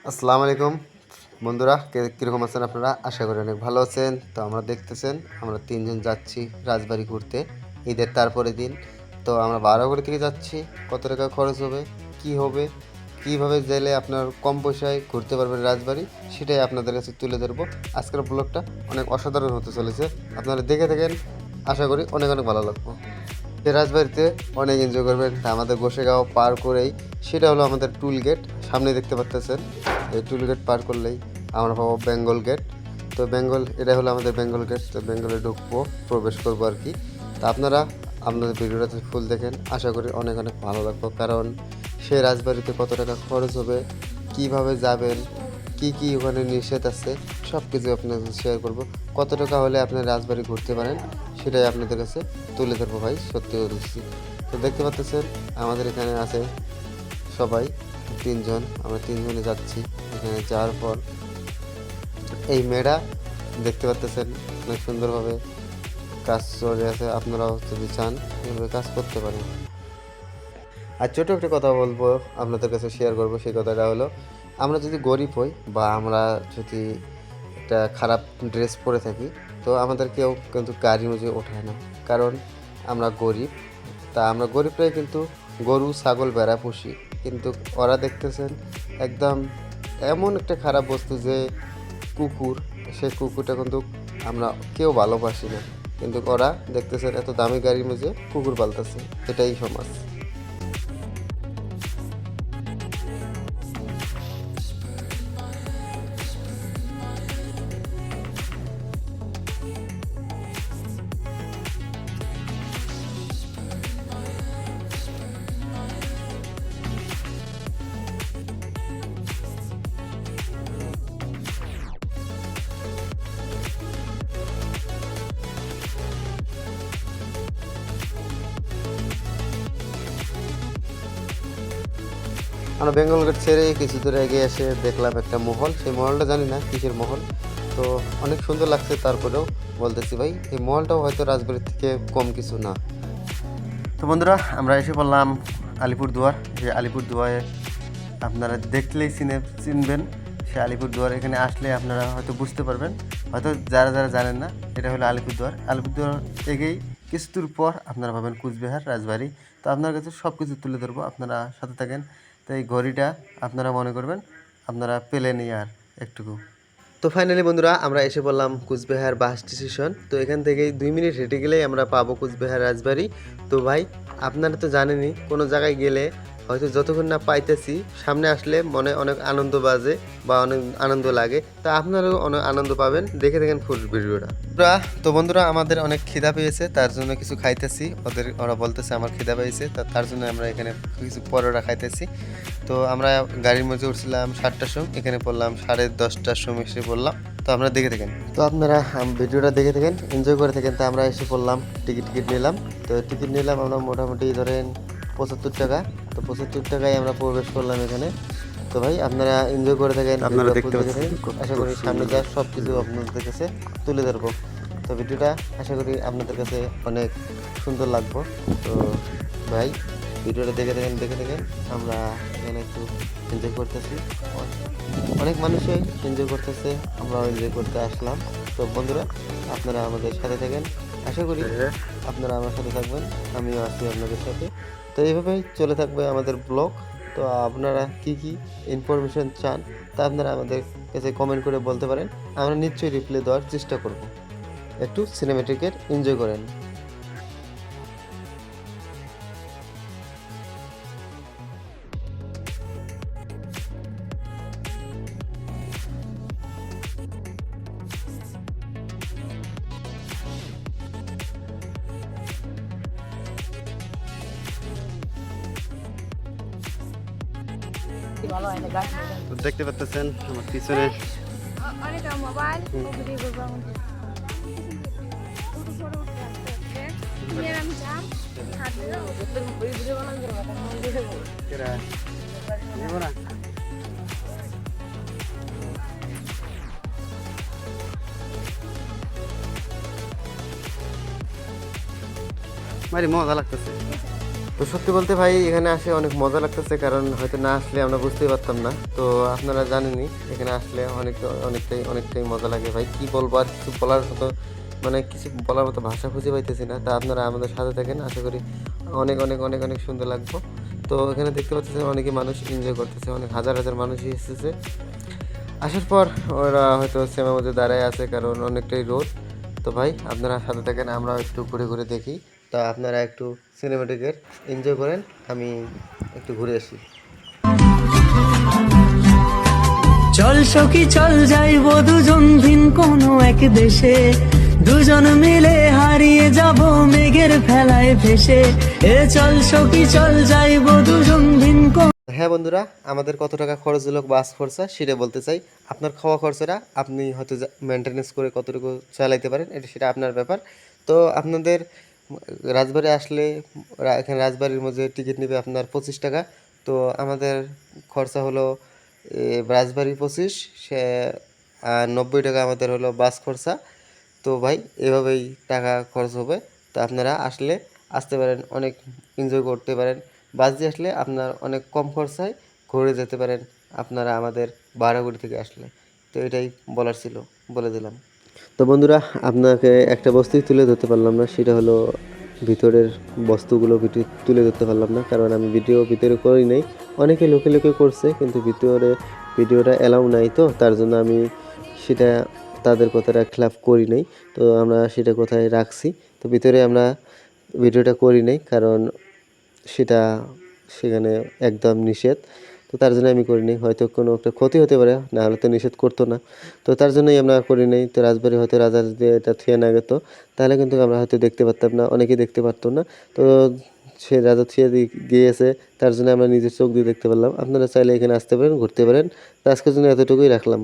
আসসালামু আলাইকুম বন্ধুরা, কীরকম আছেন আপনারা? আশা করি অনেক ভালো আছেন। তো আমরা দেখতেছেন আমরা তিনজন যাচ্ছি রাজবাড়ি ঘুরতে ঈদের তারপরে দিন। তো আমরা বারাগড়ি থেকে যাচ্ছি। কত টাকা খরচ হবে, কি হবে, কীভাবে গেলে আপনার কম পয়সায় ঘুরতে পারবেন রাজবাড়ি, সেটাই আপনাদের কাছে তুলে ধরবো। আজকের ব্লগটা অনেক অসাধারণ হতে চলেছে, আপনারা দেখে থাকেন, আশা করি অনেক অনেক ভালো লাগবে। এই রাজবাড়িতে অনেক এনজয় করবেন। তা আমাদের গোসাইগাঁও পার করেই সেটা হলো আমাদের টুল গেট, সামনে দেখতে পাচ্ছেন। এই টুল গেট পার করলেই আমরা পাবো বেঙ্গল গেট। তো বেঙ্গল, এটা হলো আমাদের বেঙ্গল গেট। তো বেঙ্গলে ঢুকবো, প্রবেশ করবো আর কি। তা আপনারা আপনাদের ভিডিওটাতে ফুল দেখেন, আশা করি অনেক অনেক ভালো লাগবে। কারণ সেই রাজবাড়িতে কত টাকা খরচ হবে, কিভাবে যাবেন, কি কি ওখানে নিষেধ আছে, সব কিছু আপনাদের শেয়ার করব। কত টাকা হলে আপনি রাজবাড়ি ঘুরতে পারেন সেটাই আপনাদের কাছে তুলে ধরবো ভাই, সত্যি বলছি। তো দেখতে পাচ্ছেন আমাদের এখানে আছে সবাই তিনজন, আমরা তিনজনে যাচ্ছি। এখানে যাওয়ার পর এই মেয়েরা দেখতে পাচ্ছেন অনেক সুন্দরভাবে কাজ চলে আছে। আপনারাও যদি চান এভাবে কাজ করতে পারেন। আর ছোটো একটা কথা বলবো, আপনাদের কাছে শেয়ার করবো। সেই কথাটা হলো, আমরা যদি গরিব হই বা আমরা যদি একটা খারাপ ড্রেস পরে থাকি, তো আমাদের কেউ কিন্তু গাড়ির মধ্যে ওঠায় না, কারণ আমরা গরিব। তা আমরা গরিবরাই কিন্তু গরু ছাগল ভেড়া পুষি, কিন্তু ওরা দেখতেছেন একদম এমন একটা খারাপ বস্তু যে কুকুর। সেই কুকুরটা কিন্তু আমরা কেউ ভালোবাসি না, কিন্তু ওরা দেখতেছেন এত দামি গাড়ির মধ্যে কুকুর পালতেছে। এটাই সমাজ। আমরা বেঙ্গল গেট ছেড়ে কিছু দূর এগিয়ে এসে দেখলাম একটা মহল। সেই মহলটা জানি না কিসের মহল, তো অনেক সুন্দর লাগছে। তারপরেও বলতেছি ভাই, এই মহলটাও হয়তো রাজবাড়ির থেকে কম কিছু না। তো বন্ধুরা, আমরা এসে পড়লাম আলিপুরদুয়ার। যে আলিপুরদুয়ারে আপনারা দেখলেই চিনবেন সে আলিপুরদুয়ার। এখানে আসলে আপনারা হয়তো বুঝতে পারবেন, হয়তো যারা যারা জানেন না, এটা হলো আলিপুরদুয়ার। আলিপুরদুয়ার থেকেই কিছু দূর পর আপনারা পাবেন কুচবিহার রাজবাড়ি। তো আপনার কাছে সব কিছু তুলে ধরবো, আপনারা সাথে থাকেন। তো এই ঘড়িটা আপনারা মনে করবেন আপনারা পেলেনই আর একটুকু। তো ফাইনালি বন্ধুরা, আমরা এসে বললাম কুচবিহার বাস স্টেশন। তো এখান থেকে 2 মিনিট হেঁটে গেলেই আমরা পাবো কুচবিহার রাজবাড়ি। তো ভাই, আপনারা তো জানেনই, কোনো জায়গায় গেলে হয়তো যতক্ষণ না পাইতেছি, সামনে আসলে মনে অনেক আনন্দ বাজে বা অনেক আনন্দ লাগে। তা আপনারাও অনেক আনন্দ পাবেন, দেখে দেখেন ফুল ভিডিওটা। তো বন্ধুরা, আমাদের অনেক খিদা পেয়েছে, তার জন্য কিছু খাইতেছি। ওরা বলতেছে আমার খিদা পেয়েছে, তার জন্য আমরা এখানে কিছু পরোটা খাইতেছি। তো আমরা গাড়ির মধ্যে উঠছিলাম 7টার সময়, এখানে পড়লাম 10:30টার সময় এসে পড়লাম। তো আপনারা দেখে থাকেন, তো আপনারা ভিডিওটা দেখে থাকেন, এনজয় করে থাকেন। তো আমরা এসে পড়লাম, টিকিট নিলাম। তো টিকিট নিলাম আমরা মোটামুটি ধরেন 75 টাকা। তো 75 টাকায় আমরা প্রবেশ করলাম এখানে। তো ভাই, আপনারা এনজয় করে থাকেন, আপনারা দেখতে থাকেন। আশা করি সামনে যা সব কিছু আপনাদের কাছে তুলে ধরবো। তো ভিডিওটা আশা করি আপনাদের কাছে অনেক সুন্দর লাগবে। তো ভাই, ভিডিওটা দেখে থাকেন। আমরা এখানে একটু এনজয় করতেছি, অনেক মানুষই এনজয় করতেছে, আমরাও এনজয় করতে আসলাম। তো বন্ধুরা, আপনারা আমাদের সাথে থাকেন, আশা করি আপনারা আমার সাথে থাকবেন, আমিও আছি আপনাদের সাথে। তো এইভাবেই চলে থাকবে আমাদের ব্লগ। তো আপনারা কি কি ইনফরমেশন চান, তা আপনারা আমাদের কাছে কমেন্ট করে বলতে পারেন, আমরা নিশ্চয়ই রিপ্লাই দেওয়ার চেষ্টা করব। একটু সিনেমেটিকের এনজয় করেন। তো দেখতে পাচ্ছেন আমার পিছনে মোবাইল। মারি মজা লাগতেছে। তো সত্যি বলতে ভাই এখানে আসে অনেক মজা লাগতেছে, কারণ হয়তো না আসলে আমরা বুঝতেই পারতাম না। তো আপনারা জানেনই এখানে আসলে অনেকটাই মজা লাগে ভাই, কি বলবো আর কিছু বলার মতো, মানে কিছু বলার মতো ভাষা খুঁজে পাইতেছি না। তা আপনারা আমাদের সাথে থাকেন, আশা করি অনেক অনেক অনেক অনেক সুন্দর লাগবে। তো এখানে দেখতে পাচ্ছেন অনেকে মানুষ এনজয় করতেছে, অনেক হাজার হাজার মানুষই এসেছে। আসার পর ওরা হয়তো সিনেমার মধ্যে দাঁড়ায় আছে, কারণ অনেকটাই রোদ। তো ভাই আপনারা সাথে থাকেন, আমরা একটু ঘুরে ঘুরে দেখি। তা আপনারা একটু সিনেমাটিকের এনজয় করেন, আমি একটু ঘুরে আসি। চল সখী চল যাইব দুজন ভিন কোনো এক দেশে, দুজন মিলে হারিয়ে যাব মেঘের ফেলায় ভেসে। এ চল সখী চল যাইব দুজন ভিন হ্যাঁ বন্ধুরা, আমাদের কত টাকা খরচ হলো বাস খরচা সেটা বলতে চাই। আপনার খাওয়া খরচাটা আপনি হয়তো মেনটেনেন্স করে কতটুকু চালাইতে পারেন, সেটা আপনার ব্যাপার। তো আপনাদের রাজবাড়ি আসলে এখানে রাজবাড়ির মধ্যে টিকিট নেবে আপনার 25 টাকা। তো আমাদের খরচা হলো রাজবাড়ি 25, সে 90 টাকা আমাদের হলো বাস খরচা। তো ভাই এভাবেই টাকা খরচ হবে। তো আপনারা আসলে আসতে পারেন, অনেক এনজয় করতে পারেন। বাস দিয়ে আসলে আপনার অনেক কম খরচায় ঘুরে যেতে পারেন আপনারা আমাদের বারাগুড়ি থেকে আসলে। তো এটাই বলার ছিল, বলে দিলাম। তো বন্ধুরা, আপনাকে একটা বস্তুই তুলে ধরতে পারলাম না, সেটা হলো ভিতরের বস্তুগুলো তুলে ধরতে পারলাম না, কারণ আমি ভিতরে করি নাই। অনেকে লোকে লোকে করছে, কিন্তু ভিতরে ভিডিওটা অ্যালাউ নাই, তো তার জন্য আমি সেটা তাদের কথাটা খেলাপ করি নাই। তো আমরা সেটা কোথায় রাখছি, তো ভিতরে আমরা ভিডিওটা করি নাই, কারণ সেটা সেখানে একদম নিষেধ। তো তার জন্য আমি করি নাই, হয়তো কোনো একটা ক্ষতি হতে পারে, না হলে তো নিষেধ করতো না। তো তার জন্যই আমরা করি নাই। তো রাজবাড়ি হয়তো রাজা যদি এটা থুয়ে না গেতো, তাহলে কিন্তু আমরা হয়তো দেখতে পারতাম না, অনেকেই দেখতে পারতো না। তো সে রাজা থুয়ে গিয়েছে, তার জন্য আমরা নিজের চোখ দিয়ে দেখতে পারলাম। আপনারা চাইলে এখানে আসতে পারেন, ঘুরতে পারেন। তো আজকের জন্য এতটুকুই রাখলাম।